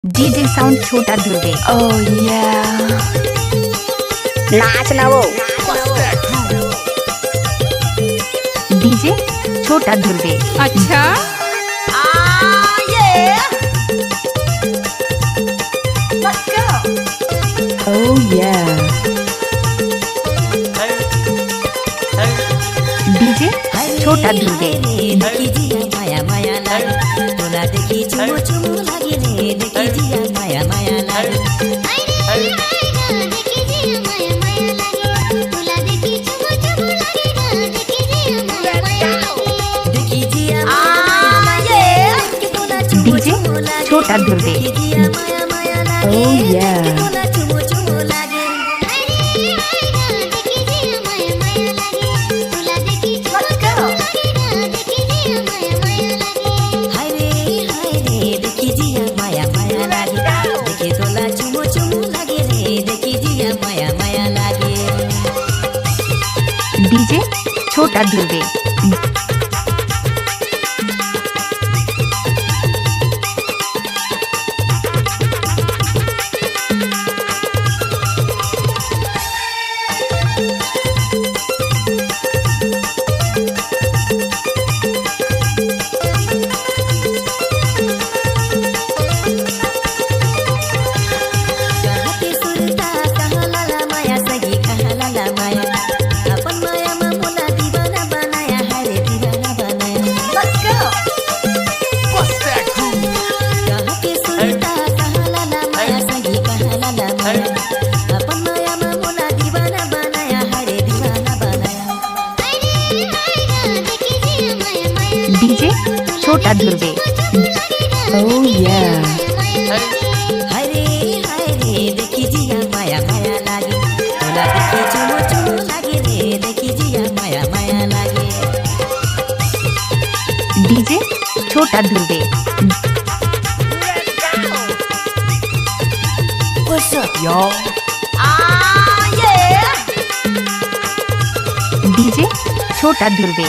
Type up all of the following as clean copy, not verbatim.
DJ sound छोटा दुर्गे। Oh yeah. नाच ना वो डीजे छोटा दुर्गे। अच्छा Let's go. Oh yeah. DJ छोटा दुर्गे। माया माया लागे तोला देखी चुमो चुमो लागे रे देखी जिया माया माया लागे देखी जिया डीजे छोटा दुर्गे। माया माया लागे Oh yeah. तोला चुमो चुमो लागे Let's go. हाय रे देखी जिया माया माया लागे देखी तोला चुमो चुमो लागे रे देखी जिया माया माया लागे डीजे छोटा दुर्गे। कहते सुनता कहलाला माया सगी कहलाला माया अपन माया में मोला दीवाना बनाया है रे दीवाना बनाया Let's go. कहते सुनता कहलाला माया सगी कहलाला माया अपन माया में मोला दीवाना बनाया है रे दीवाना बनाया डीजे छोटा दुर्गे। Oh yeah. हाय रे देखी जिया माया माया लागे तोला देखी चुमो चुमो लागे रे देखी जिया माया माया लागे डीजे छोटा दुर्गे। What's up, y'all? डीजे छोटा दुर्गे।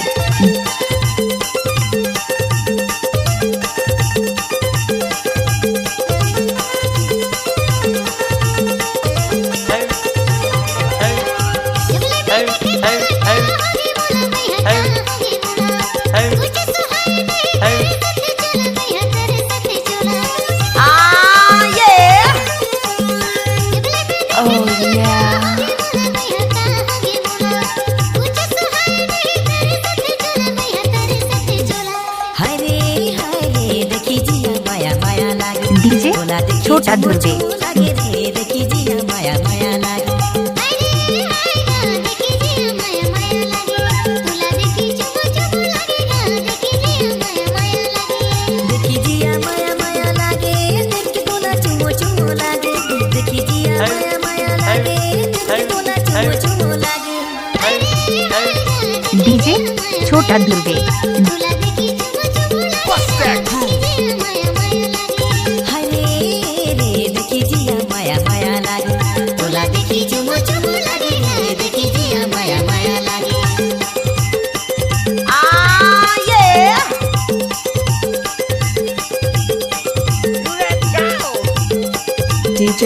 Oh yeah. हाय रे देखी जिया माया माया लागे डीजे तोला देखी छोटा चुमो दुर्गे। चुमो लागे रे देखी जिया माया माया लागे देखी जिया माया माया लागे देखी तोला चुमो चुमो लागे देखी जिया माया माया लागे देखी तोला चुमो चुमो लागे डीजे छोटा दुर्गे। हाय रे देखी जिया माया माया लागे तोला देखी चुमो चुमो लागे रे देखी जिया माया माया लागे Let's go. DJ